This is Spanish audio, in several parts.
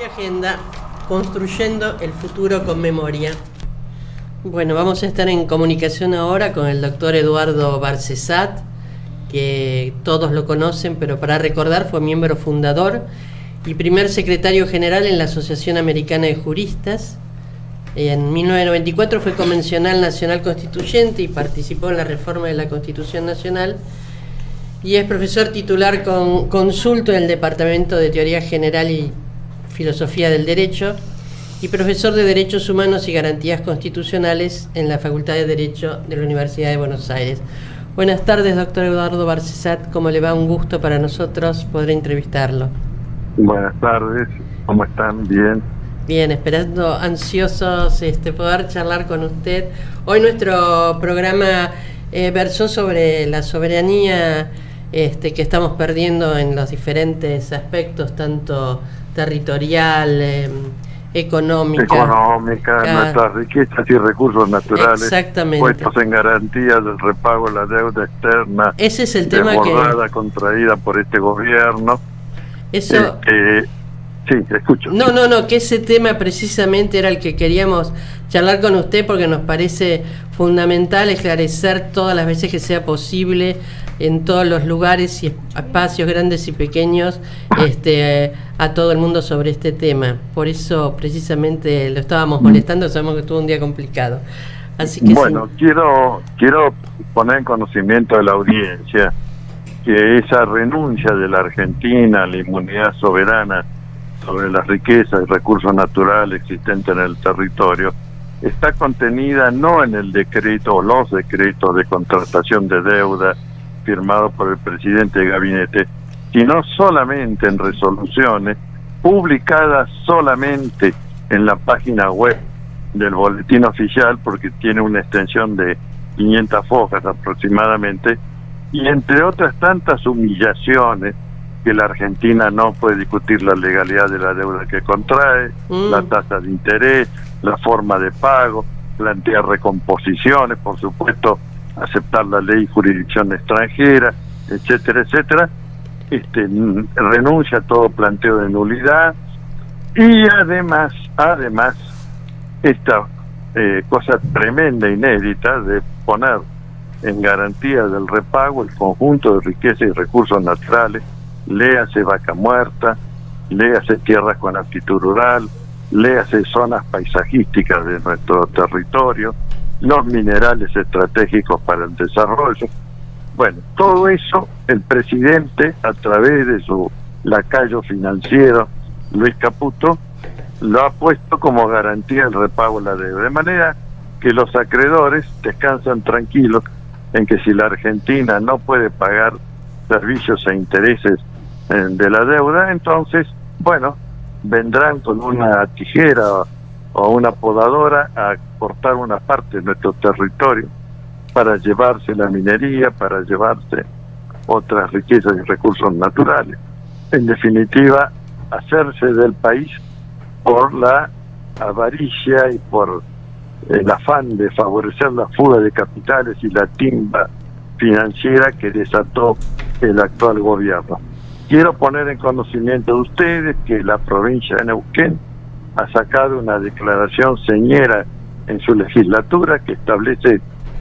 Agenda, construyendo el futuro con memoria. Bueno, vamos a estar en comunicación ahora con el doctor Eduardo Barcesat, que todos lo conocen, pero para recordar fue miembro fundador y primer secretario general en la Asociación Americana de Juristas. En 1994 fue convencional nacional constituyente y participó en la reforma de la Constitución Nacional, y es profesor titular consulto en el Departamento de Teoría General y Filosofía del Derecho y profesor de Derechos Humanos y Garantías Constitucionales en la Facultad de Derecho de la Universidad de Buenos Aires. Buenas tardes, doctor Eduardo Barcesat. ¿Cómo le va? Un gusto para nosotros poder entrevistarlo. Buenas tardes, ¿cómo están? Bien. Bien, esperando ansiosos poder charlar con usted. Hoy nuestro programa versó sobre la soberanía que estamos perdiendo en los diferentes aspectos, tanto territorial, económica, nuestras riquezas y recursos naturales, exactamente, puestos en garantía del repago de la deuda externa. Ese es el tema contraída por este gobierno. Eso. Sí, escucho. No, que ese tema precisamente era el que queríamos charlar con usted, porque nos parece fundamental esclarecer todas las veces que sea posible en todos los lugares y espacios grandes y pequeños a todo el mundo sobre este tema. Por eso precisamente lo estábamos molestando, sabemos que tuvo un día complicado. Así que bueno, sí. quiero poner en conocimiento de la audiencia que esa renuncia de la Argentina a la inmunidad soberana sobre las riquezas y recursos naturales existentes en el territorio está contenida no en el decreto o los decretos de contratación de deuda firmados por el presidente de gabinete, sino solamente en resoluciones publicadas solamente en la página web del boletín oficial, porque tiene una extensión de 500 hojas aproximadamente, y entre otras tantas humillaciones que la Argentina no puede discutir la legalidad de la deuda que contrae, la tasa de interés, la forma de pago, plantear recomposiciones, por supuesto, aceptar la ley y jurisdicción extranjera, etcétera, etcétera. Renuncia a todo planteo de nulidad y además esta cosa tremenda, inédita, de poner en garantía del repago el conjunto de riquezas y recursos naturales, léase vaca muerta, léase tierras con aptitud rural, léase zonas paisajísticas de nuestro territorio, los minerales estratégicos para el desarrollo. Bueno, todo eso el presidente, a través de su lacayo financiero, Luis Caputo, lo ha puesto como garantía del repago de la deuda, de manera que los acreedores descansan tranquilos en que si la Argentina no puede pagar servicios e intereses de la deuda, entonces, bueno, vendrán con una tijera o una podadora a cortar una parte de nuestro territorio para llevarse la minería, para llevarse otras riquezas y recursos naturales. En definitiva, hacerse del país por la avaricia y por el afán de favorecer la fuga de capitales y la timba financiera que desató el actual gobierno. Quiero poner en conocimiento de ustedes que la provincia de Neuquén ha sacado una declaración señera en su legislatura que establece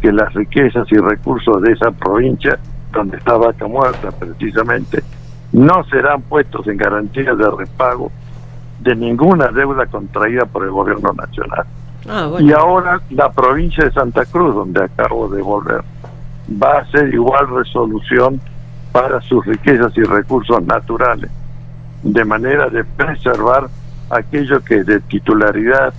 que las riquezas y recursos de esa provincia, donde está Vaca Muerta precisamente, no serán puestos en garantía de repago de ninguna deuda contraída por el gobierno nacional. Bueno. Y ahora la provincia de Santa Cruz, donde acabo de volver, va a hacer igual resolución para sus riquezas y recursos naturales, de manera de preservar aquello que es de titularidad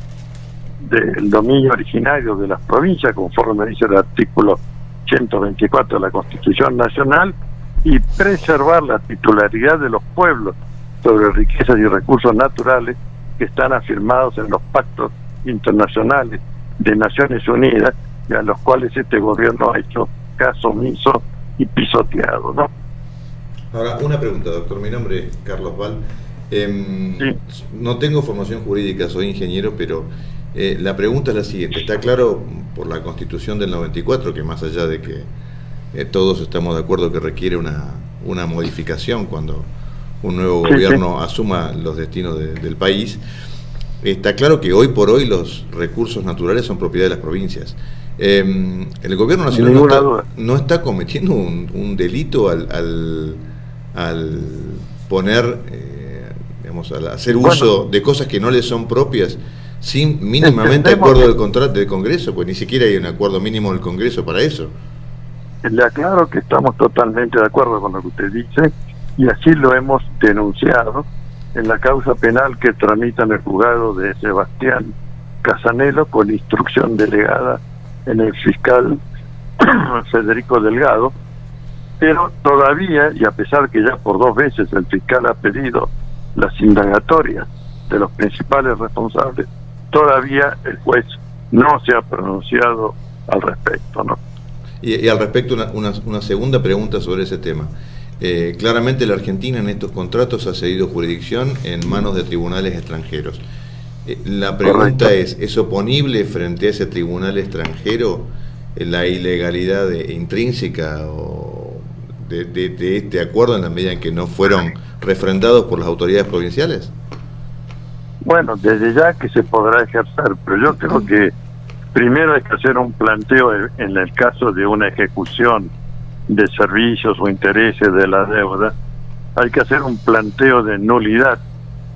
del dominio originario de las provincias, conforme dice el artículo 124 de la Constitución Nacional, y preservar la titularidad de los pueblos sobre riquezas y recursos naturales que están afirmados en los pactos internacionales de Naciones Unidas, y a los cuales este gobierno ha hecho caso omiso y pisoteado, ¿no? Ahora, una pregunta, doctor. Mi nombre es Carlos Val. Sí. No tengo formación jurídica, soy ingeniero, pero la pregunta es la siguiente. Está claro por la Constitución del 94 que, más allá de que todos estamos de acuerdo que requiere una modificación cuando un nuevo gobierno asuma los destinos del país. Está claro que hoy por hoy los recursos naturales son propiedad de las provincias. El gobierno nacional no está cometiendo un delito al poner, al hacer uso de cosas que no le son propias sin mínimamente acuerdo del Congreso, pues ni siquiera hay un acuerdo mínimo del Congreso para eso. Le aclaro que estamos totalmente de acuerdo con lo que usted dice, y así lo hemos denunciado en la causa penal que tramita en el juzgado de Sebastián Casanelo, con instrucción delegada en el fiscal Federico Delgado. Pero todavía, y a pesar que ya por 2 veces el fiscal ha pedido las indagatorias de los principales responsables, todavía el juez no se ha pronunciado al respecto, ¿no? Y al respecto, una segunda pregunta sobre ese tema. Claramente la Argentina en estos contratos ha cedido jurisdicción en manos de tribunales extranjeros. La pregunta ¿es oponible frente a ese tribunal extranjero la ilegalidad intrínseca de este acuerdo en la medida en que no fueron refrendados por las autoridades provinciales? Bueno, desde ya que se podrá ejercer, pero yo creo que primero hay que hacer un planteo en el caso de una ejecución de servicios o intereses de la deuda. Hay que hacer un planteo de nulidad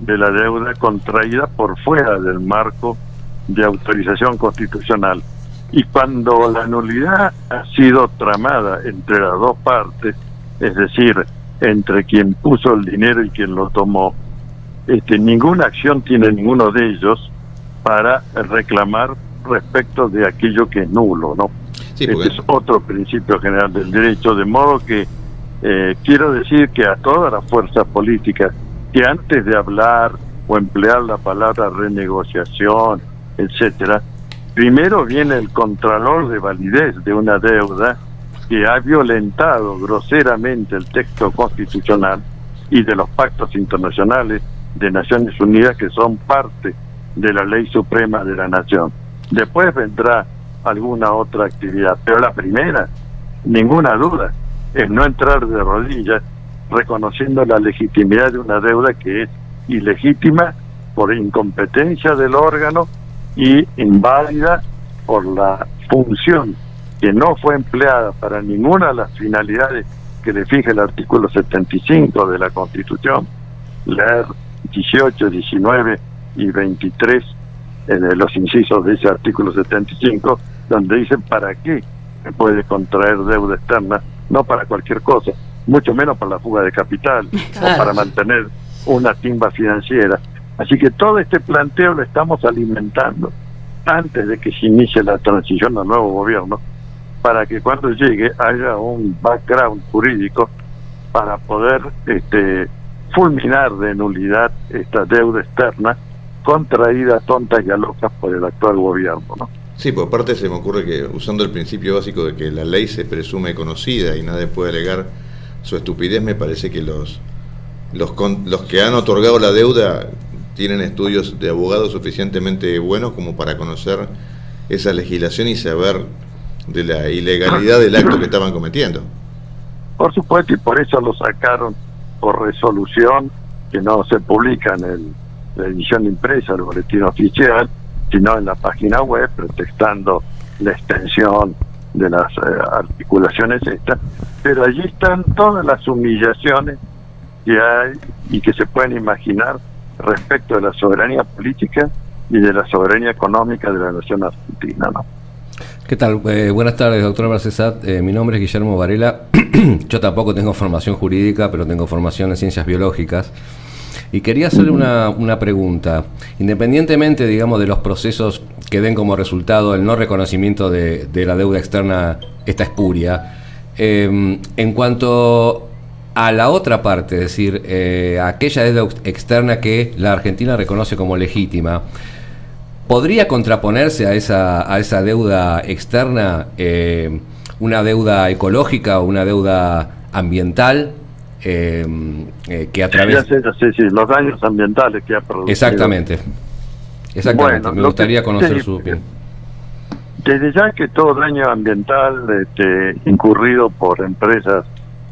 de la deuda contraída por fuera del marco de autorización constitucional. Y cuando la nulidad ha sido tramada entre las dos partes, es decir, entre quien puso el dinero y quien lo tomó, ninguna acción tiene ninguno de ellos para reclamar respecto de aquello que es nulo, ¿no? Sí, porque es otro principio general del derecho, de modo que quiero decir que a todas las fuerzas políticas que antes de hablar o emplear la palabra renegociación, etcétera, primero viene el contralor de validez de una deuda que ha violentado groseramente el texto constitucional y de los pactos internacionales de Naciones Unidas, que son parte de la ley suprema de la nación. Después vendrá alguna otra actividad, pero la primera, ninguna duda, es no entrar de rodillas reconociendo la legitimidad de una deuda que es ilegítima por incompetencia del órgano y inválida por la función que no fue empleada para ninguna de las finalidades que le fija el artículo 75 de la Constitución, leer 18, 19 y 23 los incisos de ese artículo 75, donde dicen para qué se puede contraer deuda externa, no para cualquier cosa, mucho menos para la fuga de capital o para mantener una timba financiera. Así que todo este planteo lo estamos alimentando antes de que se inicie la transición al nuevo gobierno, para que cuando llegue haya un background jurídico para poder fulminar de nulidad esta deuda externa contraída tontas y a locas por el actual gobierno, ¿no? Sí, por parte se me ocurre que, usando el principio básico de que la ley se presume conocida y nadie puede alegar su estupidez, me parece que los que han otorgado la deuda tienen estudios de abogados suficientemente buenos como para conocer esa legislación y saber de la ilegalidad del acto que estaban cometiendo. Por supuesto, y por eso lo sacaron por resolución, que no se publica en la edición impresa del boletín oficial, sino en la página web, pretextando la extensión de las articulaciones estas. Pero allí están todas las humillaciones que hay y que se pueden imaginar respecto de la soberanía política y de la soberanía económica de la nación argentina, ¿no? ¿Qué tal? Buenas tardes, doctor Barcesat. Mi nombre es Guillermo Varela. Yo tampoco tengo formación jurídica, pero tengo formación en ciencias biológicas. Y quería hacerle una pregunta. Independientemente, digamos, de los procesos que den como resultado el no reconocimiento de la deuda externa, esta espuria, en cuanto a la otra parte, es decir, aquella deuda externa que la Argentina reconoce como legítima, ¿podría contraponerse a esa deuda externa una deuda ecológica o una deuda ambiental que a través... Sí, los daños ambientales que ha producido. Exactamente. Bueno, me gustaría conocer su opinión. Desde ya que todo daño ambiental incurrido por empresas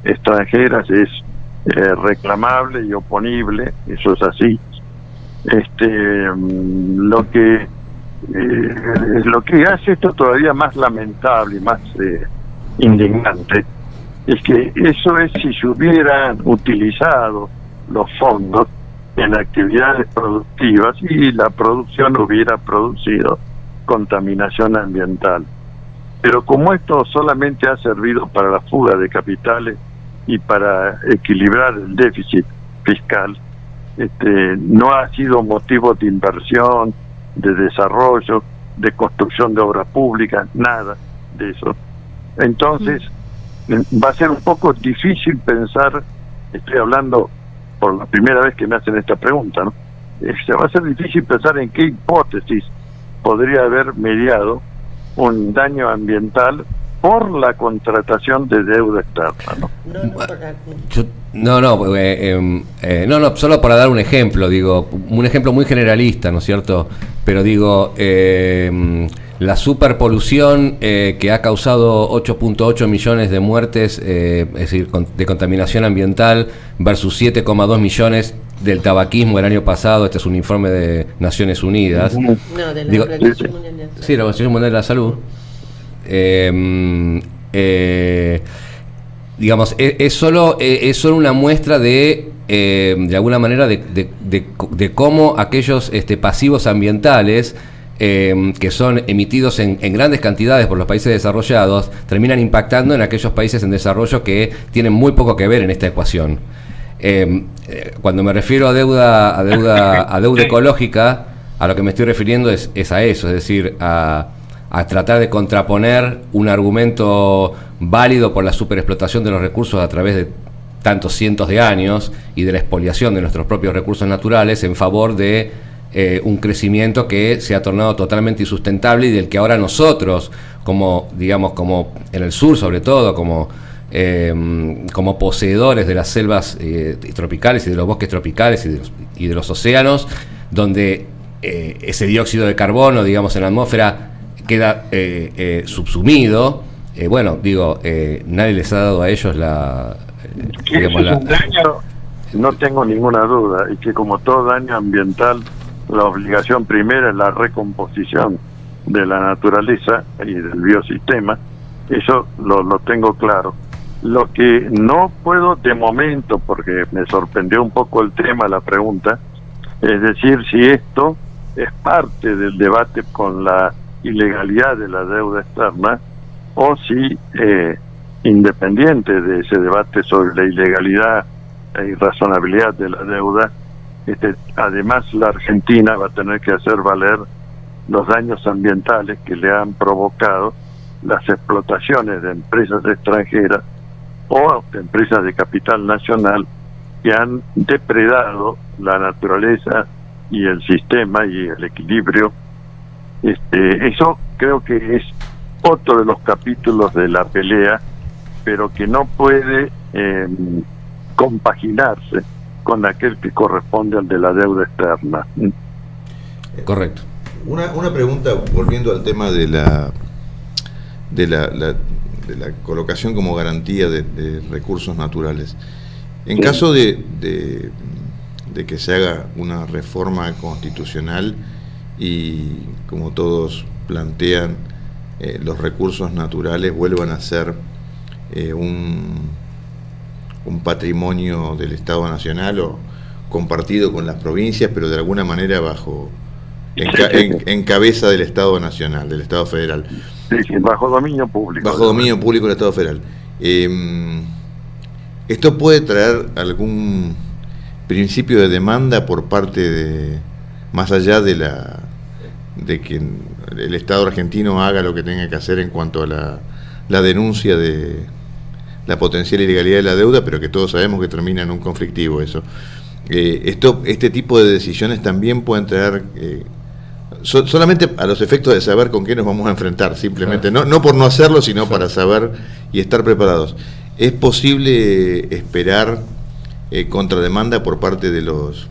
extranjeras es reclamable y oponible, eso es así. Lo que hace esto todavía más lamentable y más indignante es que eso es si se hubieran utilizado los fondos en actividades productivas y la producción hubiera producido contaminación ambiental. Pero como esto solamente ha servido para la fuga de capitales y para equilibrar el déficit fiscal, no ha sido motivo de inversión, de desarrollo, de construcción de obras públicas, nada de eso. Entonces, va a ser un poco difícil pensar, estoy hablando por la primera vez que me hacen esta pregunta, ¿no? Va a ser difícil pensar en qué hipótesis podría haber mediado un daño ambiental por la contratación de deuda externa, ¿no? Solo para dar un ejemplo, digo, un ejemplo muy generalista, ¿no es cierto? Pero digo, la superpolución que ha causado 8.8 millones de muertes, es decir, de contaminación ambiental, versus 7,2 millones del tabaquismo el año pasado. Este es un informe de Naciones Unidas. No, de la Organización Mundial de la Salud. Sí, la Organización Mundial de la Salud. Digamos, es solo una muestra de alguna manera de cómo aquellos pasivos ambientales que son emitidos en grandes cantidades por los países desarrollados terminan impactando en aquellos países en desarrollo que tienen muy poco que ver en esta ecuación. Cuando me refiero a deuda ecológica, a lo que me estoy refiriendo es a eso, es decir, a tratar de contraponer un argumento válido por la superexplotación de los recursos a través de tantos cientos de años y de la expoliación de nuestros propios recursos naturales en favor de un crecimiento que se ha tornado totalmente insustentable y del que ahora nosotros, como en el sur sobre todo, como poseedores de las selvas tropicales y de los bosques tropicales y de los océanos, donde ese dióxido de carbono, digamos, en la atmósfera queda subsumido, nadie les ha dado a ellos un daño, no tengo ninguna duda, y que como todo daño ambiental, la obligación primera es la recomposición de la naturaleza y del biosistema. Eso lo tengo claro. Lo que no puedo de momento, porque me sorprendió un poco el tema, la pregunta, es decir, si esto es parte del debate con la ilegalidad de la deuda externa, o si independiente de ese debate sobre la ilegalidad e irrazonabilidad de la deuda, además la Argentina va a tener que hacer valer los daños ambientales que le han provocado las explotaciones de empresas extranjeras o de empresas de capital nacional que han depredado la naturaleza y el sistema y el equilibrio. Eso creo que es otro de los capítulos de la pelea, pero que no puede compaginarse con aquel que corresponde al de la deuda externa. Correcto. Una pregunta, volviendo al tema de la colocación como garantía de recursos naturales. En caso de que se haga una reforma constitucional y, como todos plantean, los recursos naturales vuelvan a ser un patrimonio del Estado Nacional o compartido con las provincias, pero de alguna manera en cabeza del Estado Nacional, del Estado Federal. Sí, bajo dominio público. Bajo dominio público del Estado Federal. ¿Esto puede traer algún principio de demanda por parte más allá de que el Estado argentino haga lo que tenga que hacer en cuanto a la denuncia de la potencial ilegalidad de la deuda, pero que todos sabemos que termina en un conflictivo eso? Este tipo de decisiones también pueden traer, solamente a los efectos de saber con qué nos vamos a enfrentar, simplemente, no por no hacerlo, sino para saber y estar preparados. ¿Es posible esperar contrademanda por parte de los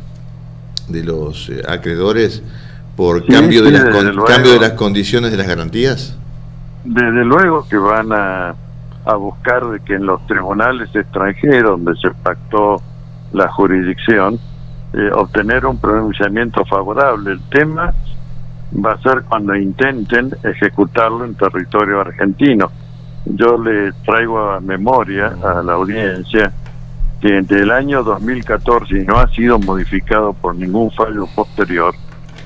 acreedores por cambio de las condiciones de las garantías? Desde luego que van a a buscar de que en los tribunales extranjeros donde se pactó la jurisdicción, obtener un pronunciamiento favorable. El tema va a ser cuando intenten ejecutarlo en territorio argentino. Yo le traigo a memoria a la audiencia que entre el año 2014, y no ha sido modificado por ningún fallo posterior,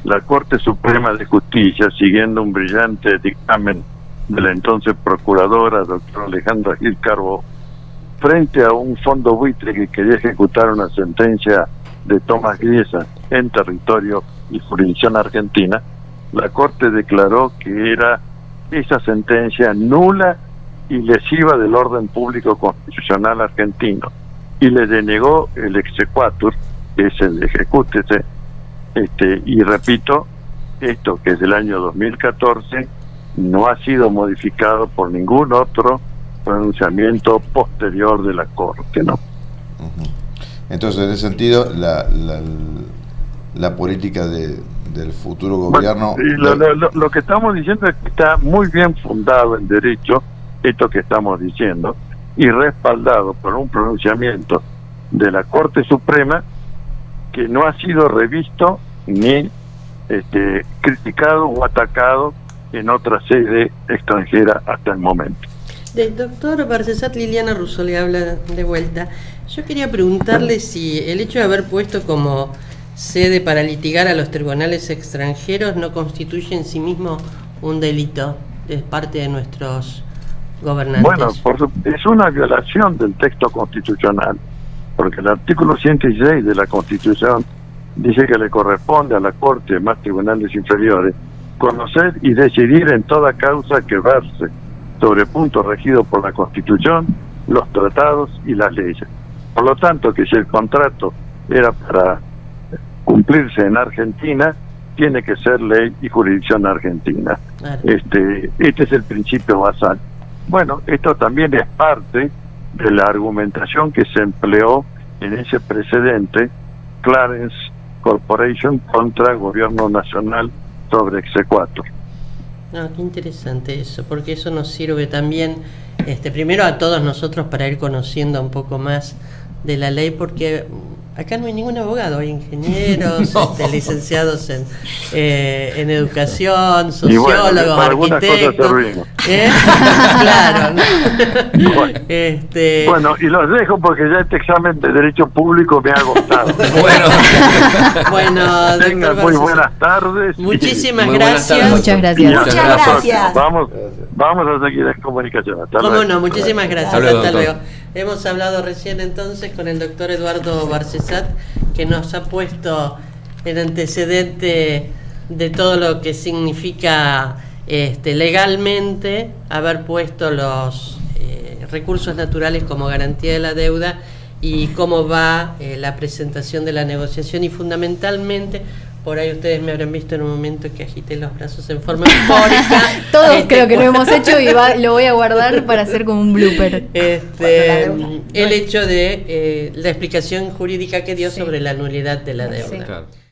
la Corte Suprema de Justicia, siguiendo un brillante dictamen de la entonces procuradora, doctora Alejandra Gil Carbó, frente a un fondo buitre que quería ejecutar una sentencia de Tomás Griesa en territorio y jurisdicción argentina, la Corte declaró que era esa sentencia nula y lesiva del orden público constitucional argentino, y le denegó el exequatur, que es el ejecútese, y repito, esto que es del año 2014 no ha sido modificado por ningún otro pronunciamiento posterior de la Corte, ¿no? Entonces, en ese sentido, la política del futuro gobierno... Bueno, lo que estamos diciendo es que está muy bien fundado en derecho, esto que estamos diciendo, y respaldado por un pronunciamiento de la Corte Suprema que no ha sido revisto ni criticado o atacado en otra sede extranjera hasta el momento. Doctor Barcesat, Liliana Russo le habla de vuelta. Yo quería preguntarle si el hecho de haber puesto como sede para litigar a los tribunales extranjeros no constituye en sí mismo un delito de parte de nuestros gobernantes. Bueno, es una violación del texto constitucional, porque el artículo 116 de la Constitución dice que le corresponde a la Corte más tribunales inferiores conocer y decidir en toda causa que verse sobre puntos regidos por la Constitución, los tratados y las leyes. Por lo tanto, que si el contrato era para cumplirse en Argentina, tiene que ser ley y jurisdicción argentina. Claro. Este es el principio basal. Bueno, esto también es parte de la argumentación que se empleó en ese precedente Clarence Corporation contra el gobierno nacional sobre exequatur. No, qué interesante eso, porque eso nos sirve también, primero a todos nosotros para ir conociendo un poco más de la ley, porque acá no hay ningún abogado, hay ingenieros, no. Licenciados en educación, sociólogos, arquitectos. Claro, ¿no? Bueno, y los dejo porque ya este examen de Derecho Público me ha agotado. Bueno, tengan muy buenas tardes. Muchísimas gracias. Muchas gracias. Muchas gracias. Vamos a seguir en comunicación. Hasta ¿Cómo luego. no? Muchísimas gracias. Hasta luego. Hemos hablado recién entonces con el doctor Eduardo Barcesat, que nos ha puesto el antecedente de todo lo que significa legalmente haber puesto los recursos naturales como garantía de la deuda y cómo va la presentación de la negociación, y fundamentalmente por ahí ustedes me habrán visto en un momento que agité los brazos en forma eufórica. Todos creo que lo hemos hecho y lo voy a guardar para hacer como un blooper. El hecho de la explicación jurídica que dio sobre la nulidad de la deuda. Sí. Claro.